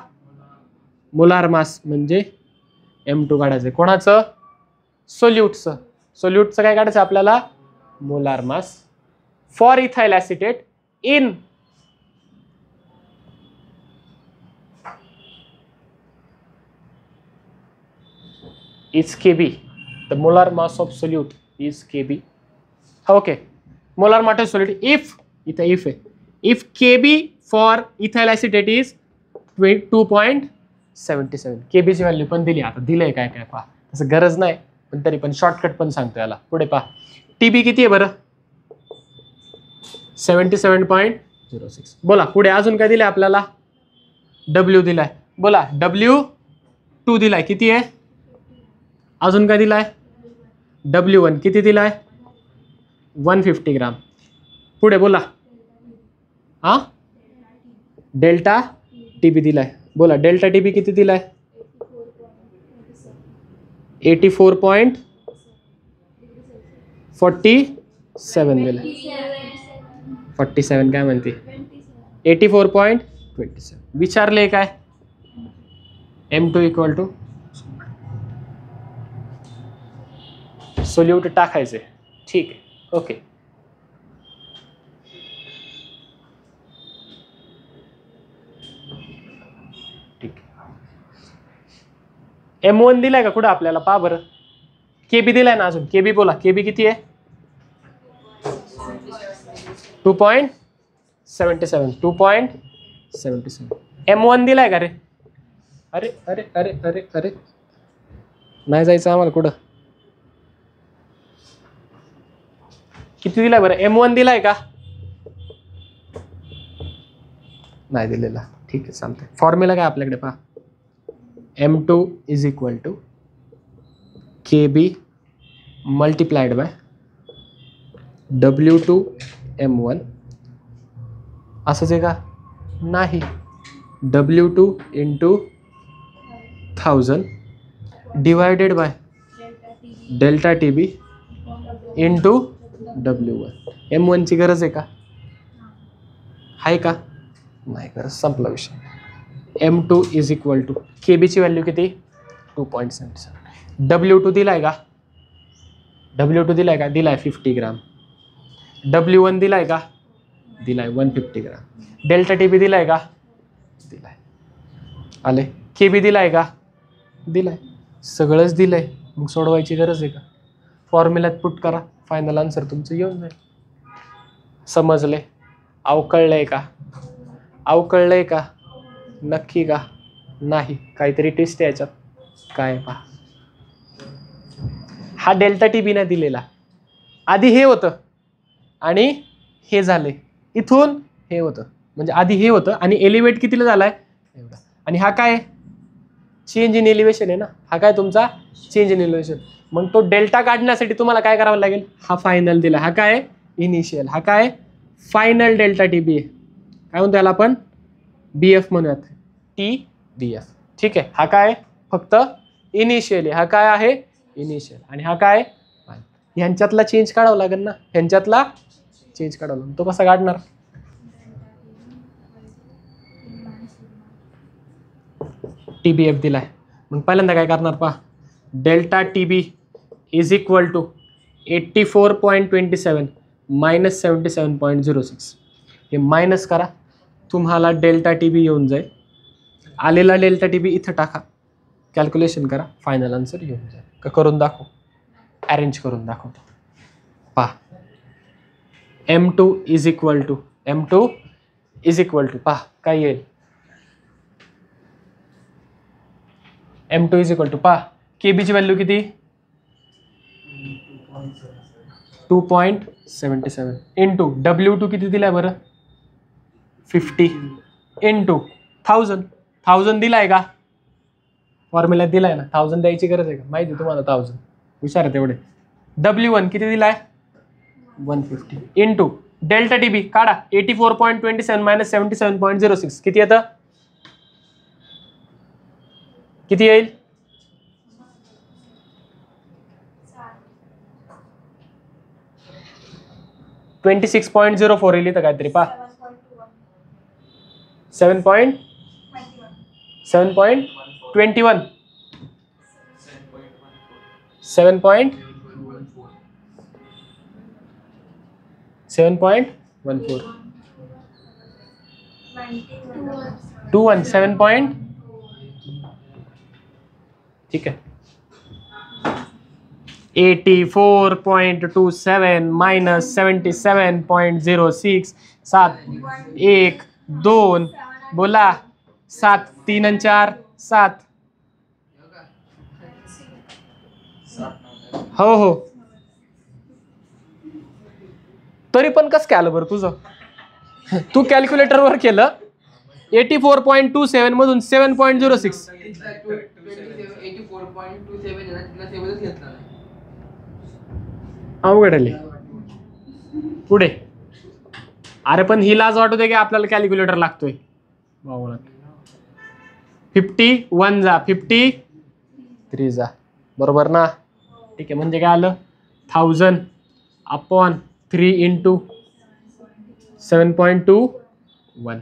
मोलार मास म्हणजे M2 काढायचं. कोणाचं? सोल्यूटचं काय काढायचं आपल्याला, molar mass for ethyl acetate in is Kb. The molar mass of solute is Kb. Okay. Molar mass of solute if Kb for ethyl acetate is 2.77. Kb ची व्हॅल्यू पण दिली. आता दिलंय काय काय पहा, तसं गरज नाही पण तरी पण शॉर्टकट पण सांगतो याला. पुढे पहा Tb किती आहे बरं, 77.06. बोला पुढे अजून काय दिलंय आपल्याला, W दिलाय. बोला W2 दिलाय किती आहे, अजून काय दिलाय, W1 किती दिलाय, 150 ग्राम. पुढे बोला, हा डेल्टा टीबी दिलाय. बोला डेल्टा टीबी किती दिलाय, 84.47 दिलाय. 47 काय म्हणते, 84.27. विचारले काय, M2 इक्वल टू सोल्यूट टाकायचे. ठीक आहे, ओके. ठीक आहे. M1 दिलाय का कुठं आपल्याला, पहा बरं. केबी दिलाय ना अजून, केबी बोला, केबी किती आहे, 2.77. 2.77. M1 दिलाय का रे, अरे अरे अरे अरे अरे नाही जायचं आम्हाला कुठं, किती दिलाय बरं, M1 दिलाय का, नाही दिलेला. ठीक आहे, चालतंय. फॉर्म्युला काय आपल्याकडे पहा, M2 is equal to KB multiplied by W2 M1. असंच आहे का, नाही, W2 into 1000 divided by delta TB into W1. M1 ची गरज आहे का, आहे का, नाही गरज, संपला विषय. M2 is equal to KB ची व्हॅल्यू किती, 2.77. W2 दिलाय का, W2 दिलाय का, दिलाय 50 ग्राम. W1 दिलाय का, दिलाय 150 ग्राम. डेल्टा TB दिलाय का, दिलाय. आले. KB दिलाय का, दिलाय. सगळंच दिलंय, मग सोडवायची गरज आहे का, फॉर्म्युल्यात पुट करा, फायनल आन्सर तुमचं येऊन जाईल. समजले, अवकळलंय का, अवकळलंय का, नक्की का, नाही काहीतरी टेस्ट आहे याच्यात, काय पहा. हा डेल्टा TB नाही दिलेला, आधी हे होतं आणि हे झाले, इथून हे होतं, म्हणजे आधी हे होतं आणि एलिव्हेट कितीला झालाय एवढा. आणि हा काय, चेंज इन एलिव्हेशन आहे ना, हा काय तुमचा चेंज इन एलिव्हेशन. मग तो डेल्टा काढण्यासाठी तुम्हाला काय करावं लागेल, हा फायनल दिला, हा काय इनिशियल, हा काय फायनल डेल्टा TB आहे. काय म्हणतो याला आपण, BF म्हणूयात, TBF. ठीक आहे, हा काय फक्त इनिशियल आहे, हा काय आहे इनिशियल, आणि हा काय, ह्यांच्यातला चेंज काढावं लागेल ना, ह्यांच्यातला चेंज काढावं लागेल. तो कसा काढणार, TBF दिलाय. मग पहिल्यांदा काय करणार पहा, delta TB is equal to 84.27 minus 77.06. हे मायनस करा, तुम्हाला डेल्टा TB येऊन जाईल. आलेला डेल्टा TB इथं टाका, कॅल्क्युलेशन करा, फायनल आन्सर येऊन जाईल. का करून दाखव, अरेंज करून दाखवतो. पहा M2 इज इक्वल टू पहा काय येईल, M2 इज इक्वल टू पहा KB ची व्हॅल्यू किती, 2.77 इंटू W2 किती दिलाय बरं, 50 इंटू 1000 दिलाय का, फॉर्म्युला दिलाय ना, 1000 द्यायची गरज आहे का, माहिती तुम्हाला 1000, विचारा तेवढे. W1 किती दिलाय, 150 इंटू डेल्टा TB काढा, 84.27 मायनस 77.06 किती येतं, किती येईल, 26.04 येईल इथं काहीतरी पहा, 7.21 7.14 21 7 पॉइंट, ठीक है 84.27 माइनस 77.06 7 1 2 बोला 7 3 आणि 4 7 हो हो तरी पण कसं काय आलं बरं तुझं तू कॅल्क्युलेटर वर केलं 84.27 मधून 7.06 अवघड आले पुढे अरे पण ही लाज वाटू दे की आपल्याला कॅल्क्युलेटर लागतोय 51 जा 53 जा बरोबर ना ठीक आहे म्हणजे काय आलं 1000 अपॉन 3 इंटू 7.21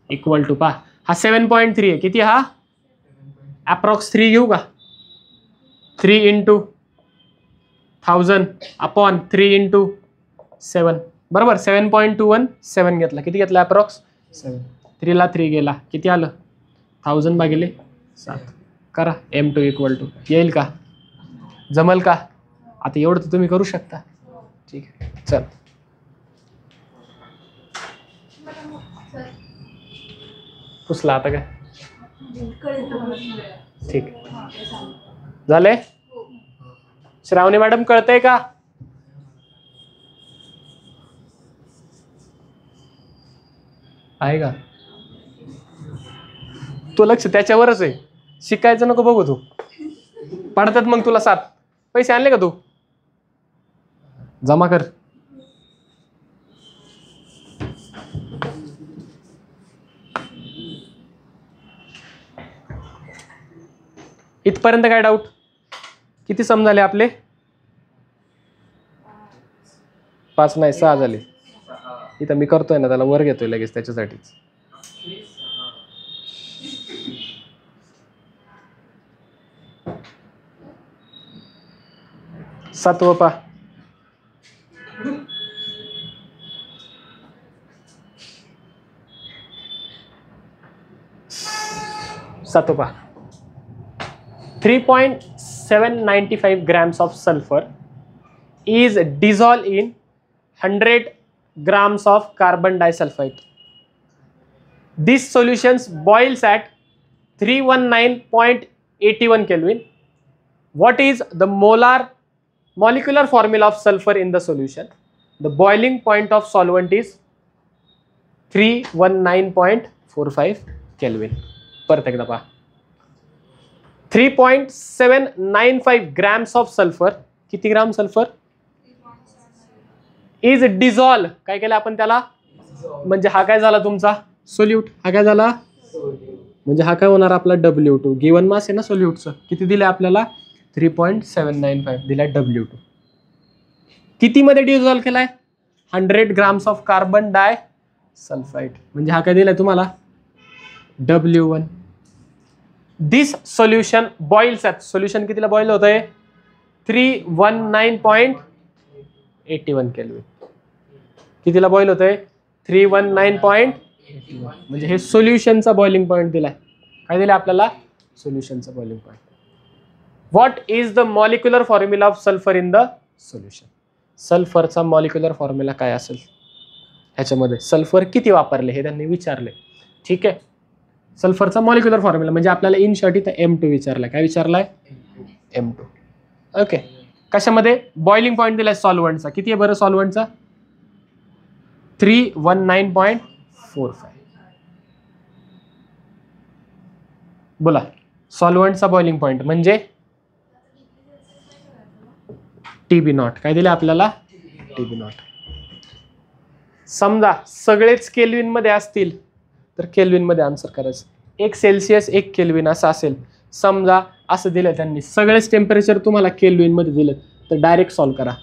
इक्वल टू पा हा 7.3 आहे किती हा अप्रॉक्स 3 घेऊ का 3 इंटू 1000 अपॉन 3 इंटू 7 बरोबर 7.21 7 घेतला किती घेतला अप्रॉक्स 7 3 ला 3 गेला किती आलं 1000 भागिले 7 करा M2 इक्वल टू येईल का जमल का आता एवढं तर तुम्ही करू शकता ठीक आहे चल पुसला आता काय ठीक झाले श्रावणी मॅडम कळतंय का आहे का तो लक्ष त्याच्यावरच आहे शिकायचं नको बघू तू पडतात मग तुला 7 पैसे आणले का तू जमा कर इथपर्यंत काय डाऊट किती सम झाले आपले 5 नाही 6 झाले इथं मी करतोय ना त्याला वर घेतोय लगेच त्याच्यासाठीच सातवं पा सातवं पा 3.795 grams of sulfur is dissolved in 100 grams of carbon disulfide. This solution boils at 319.81 Kelvin. What is the molecular formula of sulfur in the solution? The boiling point of solvent is 319.45 Kelvin. परत एकदा पहा 3.795 grams of sulfur किती ग्राम सल्फर इज डिझॉल्व काय केलं आपण त्याला म्हणजे हा काय झाला तुमचा सोल्यूट हा काय झाला म्हणजे हा काय होणार आपला W2 गिवन मास आहे ना सोल्यूटचं किती दिले आपल्याला 3.795 दिला W2 किती मध्ये डिझॉल्व केलाय 100 grams of carbon disulphide म्हणजे हा काय दिलाय तुम्हाला W1 this solution boils at solution कितीला बॉईल होत आहे 319.81 केल्विन कितीला बॉईल होत आहे 319.81 म्हणजे हे सोल्युशनचा बॉइलिंग पॉईंट दिलाय काय दिलाय आपल्याला सोल्युशनचा boiling point what is the molecular formula of sulphur in the solution सल्फरचा मॉलिक्युलर फॉर्म्युला काय असेल ह्याच्यामध्ये सल्फर किती वापरले हे त्यांनी विचारले ठीक आहे सल्फरचा मॉलिक्युलर फॉर्म्युला म्हणजे आपल्याला इन शॉर्ट इथं M2 विचारलाय काय विचारलाय M2 ओके कशामध्ये बॉइलिंग पॉईंट दिलाय सॉल्व्हंटचा किती आहे बरं सॉल्व्हंटचा 319.45 बोला सॉल्व्हंटचा बॉइलिंग पॉईंट म्हणजे TB0 काय दिलं आपल्याला TB0 समजा सगळेच केल्विन मध्ये असतील तर केल्विन मध्ये आन्सर करायचं 1 सेल्सिअस 1 केल्विन असं असेल समजा असं दिलं त्यांनी सगळेच टेम्परेचर तुम्हाला केल्विन मध्ये दिलं तर डायरेक्ट सॉल्व करा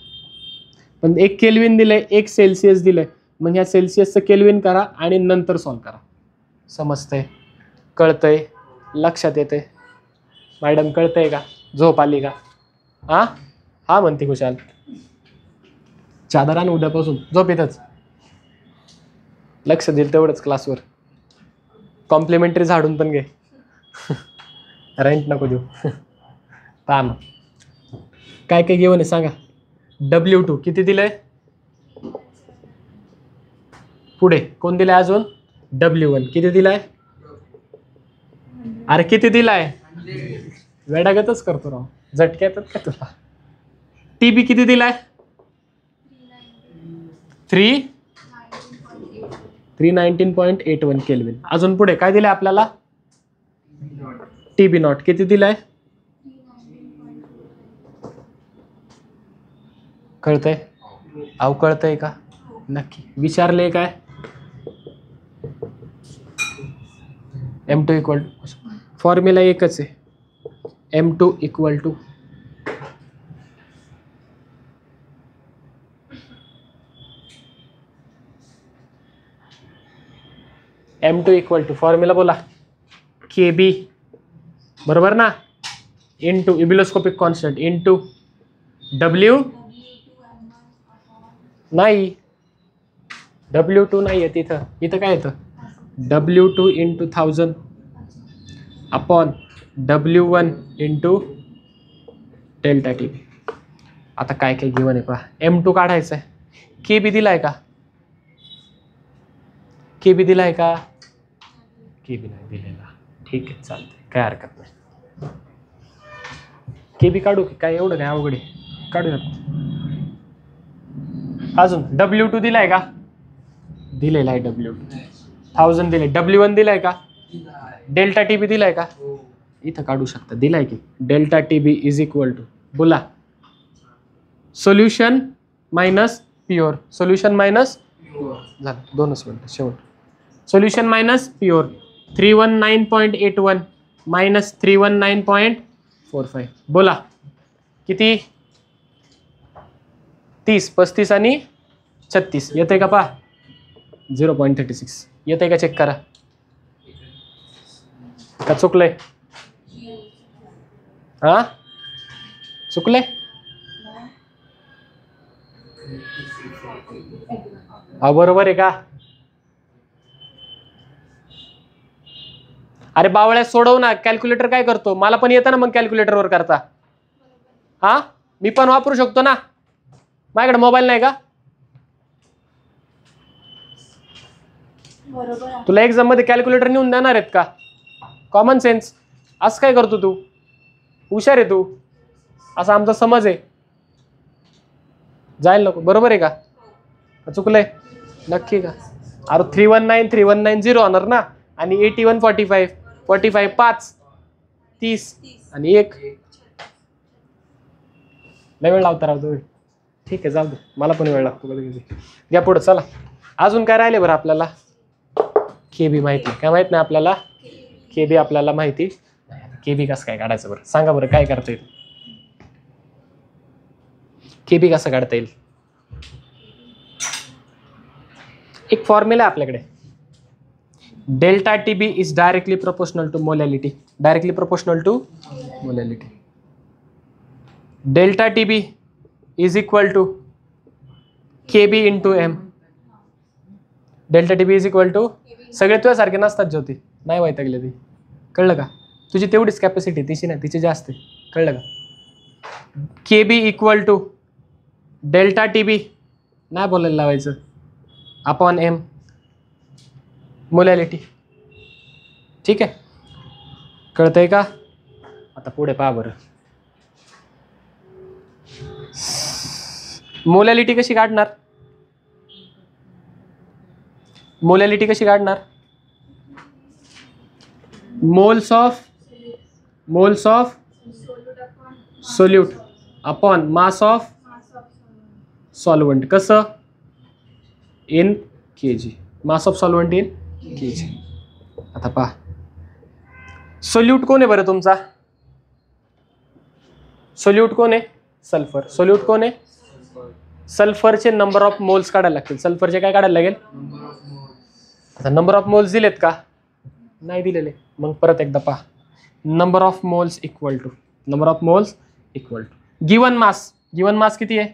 पण 1 केल्विन दिलंय 1 सेल्सिअस दिलंय मग ह्या सेल्सिअसचं केल्विन करा आणि नंतर सॉल्व करा समजतंय कळतंय लक्षात येते मॅडम कळतंय का झोप आली का हा हा म्हणते खुशाल. चादर आण उद्यापासून, झोप येतच. लक्ष देईल तेवढंच क्लासवर. कॉम्प्लिमेंटरी झाडून पण घे. रेंट नको देऊ. थांब. काय काय घेऊन आहे सांगा. W2 किती दिलंय? पुढे कोण दिलाय अजून? W1 किती दिलाय? अरे किती दिलाय? वेडागतच करतो राव, झटके येतात का तुला? TB किती दिलाय? 319.81 केल्विन. अजून पुढे काय दिलंय आपल्याला? TB नॉट किती दिलाय? कळतंय? अहो कळतंय का? नक्की विचारले काय? M2 इक्वल फॉर्म्युला एकच आहे. M2 इक्वल टू फॉर्म्युला बोला. KB बरोबर ना, इंटू इबिलोस्कोपिक कॉन्स्टंट इंटू W नाही, W2 नाही आहे तिथं. इथं काय येतं? W2 into 1000 upon W1 into delta TB. आता काय काय गिवन आहे पहा. M2 काढायचं आहे. KB दिलाय का? KB दिलाय का? KB नाही दिलेला. ठीक आहे चालतंय, काय हरकत नाही. KB काढू की काय, एवढं काय अवघड आहे? काढूयात. अजून W2 दिलाय का? दिलेला आहे W2. 1000 दिले. W1 दिलाय का? डेल्टा TB दिलाय का? इथं काढू शकता. दिलाय की delta TB is equal to बोला solution minus pure. Solution minus झालं, 2च मिनिटं शेवट. Solution minus pure 319.81 minus 319.45. बोला किती? 30, 35 आणि 36 येते का पहा? 0.36 येते का? चेक करा. का चुकलंय? हा चुकलंय? हा बरोबर आहे का? अरे बावळ्या सोडव ना. कॅल्क्युलेटर काय करतो? मला पण येतं ना मग कॅल्क्युलेटरवर करता. हा मी पण वापरू शकतो ना, माझ्याकडे मोबाईल नाही का? तुला एक्झाम मध्ये कॅल्क्युलेटर नेऊन देणार आहेत का? Common sense. असं काय करतो तू? हुशार आहे तू, असा आमचा समज आहे. जायला नको. बरोबर आहे का? चुकलंय? नक्की का? अरे 319 0 होणार ना, आणि 81 45 45 5 30 आणि 1 लय वेळ लावता राहतो. ठीक आहे जाऊ दे, मला पण वेळ लागतो कधी कधी. घ्या पुढे चला. अजून काय राहिले बरं आपल्याला? KB माहिती काय? माहित नाही आपल्याला. KB आपल्याला माहिती. KB कसं काय काढायचं बरं सांगा बरं, काय करता येईल? KB कसं काढता येईल? एक फॉर्म्युला आहे आपल्याकडे. Delta TB is directly proportional to molality. Directly proportional to molality. Delta TB is equal to KB into M. Delta TB is equal to, सगळे तुझ्यासारखे नसतात ज्योती, नाही वैतागले ती. कळलं का? तुझी तेवढीच कॅपॅसिटी, तिची नाही, तिची जास्त आहे. कळलं का? KB equal to delta TB नाही बोलायला लावायचं अपॉन M मोलॅलिटी. ठीक आहे, कळतंय का? आता पुढे पहा बरं. मोलॅलिटी कशी काढणार? मोलॅलिटी कशी काढणार? Moles of solute upon mass of solvent. कसं? In kg. Mass of solvent in kg. आता पहा, सोल्यूट कोण आहे बरं तुमचा? सोल्यूट कोण आहे? सल्फर. सोल्यूट कोण आहे? सल्फरचे नंबर ऑफ मोल्स काढायला लागतील. सल्फरचे काय काढायला लागेल? आता नंबर ऑफ मोल्स दिलेत का? नाही दिलेले. मग परत एकदा पहा. Number of moles equal to given mass किती आहे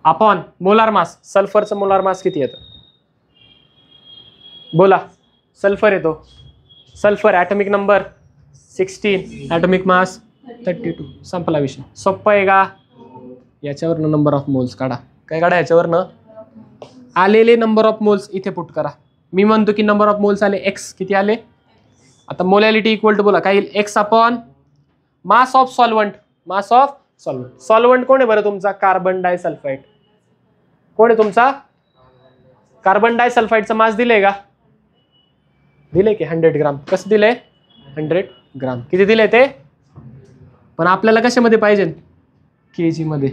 अपॉन मोलार मास. सल्फरचं मोलार मास किती येतं बोला. सल्फर येतो, sulphur atomic number 16, atomic mass 32. संपला विषय. सोप्पा आहे का. याच्यावरनं नंबर ऑफ मोल्स काढा. काय काढा याच्यावरनं आलेले नंबर ऑफ मोल्स इथे पुट करा. मी म्हणतो की नंबर ऑफ मोल्स आले एक्स. किती आले. आता मोलॅलिटी इक्वल टू बोला काय येईल x upon mass of solvent. Mass of solvent. Solvent कोण आहे बरं तुमचा कार्बन डायसल्फाइड. कोण आहे तुमचा कार्बन डायसल्फाइडचा मास दिले का दिले की 100 ग्राम. कसं दिले 100 ग्राम. किती दिले ते पण आपल्याला कशामध्ये पाहिजे केजी मध्ये.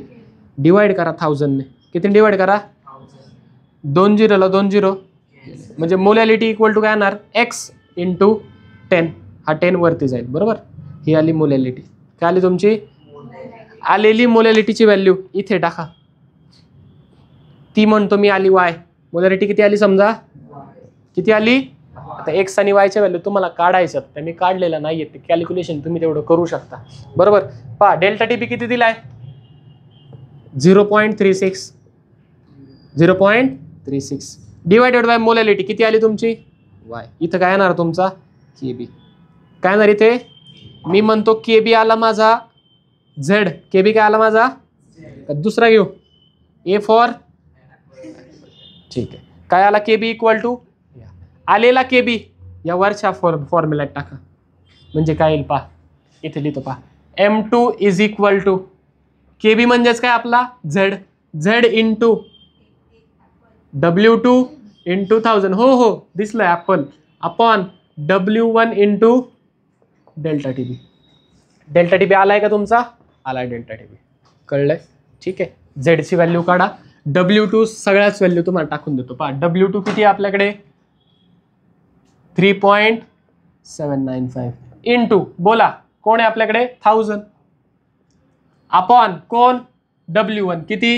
डिवाइड करा 1000 ने. किती डिवाइड करा 2 0ला 2 0 म्हणजे मोलॅलिटी इक्वल टू काय येणार एक्स इंटू 10. हा 10 वरती जाईल बरोबर. ही आली मोलॅलिटी. काय आली तुमची आलेली मोलॅलिटीची व्हॅल्यू इथे टाका. ती म्हणतो मी आली वाय. मोलॅलिटी किती आली समजा किती आली. आता एक्स आणि वायच्या व्हॅल्यू तुम्हाला काढायचं तर मी काढलेलं नाहीये. ते कॅल्क्युलेशन तुम्ही तेवढं करू शकता बरोबर. पहा डेल्टा टीबी किती दिलाय 0.36. 0.36 डिवायडेड बाय मोलॅलिटी किती आली तुमची वाय. इथं काय येणार तुमचा केबी. काय येणार इथे मी म्हणतो केबी आला माझा झेड. केबी काय आला माझा दुसरा घेऊ ए फॉर. ठीक आहे. काय आला केबी इक्वल टू आलेला केबी या वरच्या फॉर्म्युल्यात टाका. म्हणजे काय येईल पहा इथे लिहितो पहा M2 is equal to KB म्हणजेच काय आपला Z. Z into W2 into 1000. हो दिसलं Apple upon W1 into delta TB. Delta TB आलाय का तुमचा आलाय डेल्टा टीबी. कळलंय ठीक आहे. झेडची व्हॅल्यू काढा. W2 सगळ्याच व्हॅल्यू तुम्हाला टाकून देतो पहा. W2 किती आहे आपल्याकडे 3.795 इंटू बोला कोण आहे आपल्याकडे 1000 अपॉन कोण W1 किती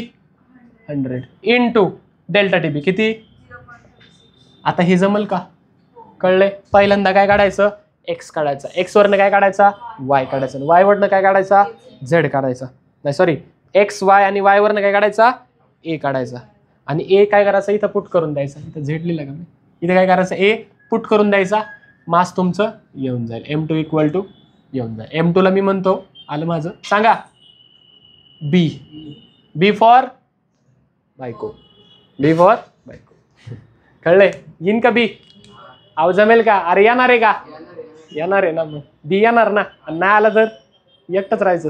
100 इंटू डेल्टा टीबी किती. आता हे जमल का कळलंय. पहिल्यांदा काय काढायचं एक्स काढायचा. एक्स वरनं काय काढायचा वाय काढायचा. वाय वरनं काय काढायचा झेड काढायचा. नाही सॉरी एक्स वाय आणि वाय वरनं काय काढायचा ए काढायचा. आणि ए काय करायचं इथं पुट करून द्यायचा. इथं झेड लिहिलं का मी. इथे काय करायचं ए पुट करून द्यायचा. मास तुमचं येऊन जाईल M2 इक्वल टू येऊन जाईल. M2ला मी म्हणतो आलं माझं. सांगा बी. बी फॉर बायको. बी फॉर बायको. कळलंय येईन का बी. अहो जमेल का अरे येणार आहे का येणार आहे ना. मग बी येणार ना. नाही आला तर एकटंच राहायचं.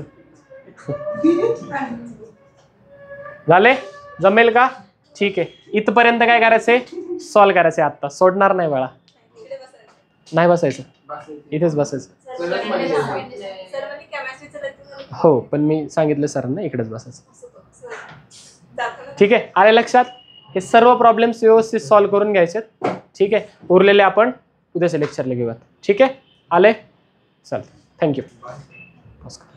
झाले जमेल का ठीक आहे. इथपर्यंत काय करायचंय सॉल्व करायचंय. आता सोडणार नाही बाळा. नाही बसायचं इथेच बसायचं. हो पण मी सांगितलं सरांना इकडेच बसायचं. ठीक आहे आले लक्षात. हे सर्व प्रॉब्लेम्स व्यवस्थित सॉल्व करून घ्यायचे. ठीक आहे उरलेले आपण उद्याच्या लेक्चरला घेऊयात. ठीक आहे आले चालतं. थँक्यू. नमस्कार.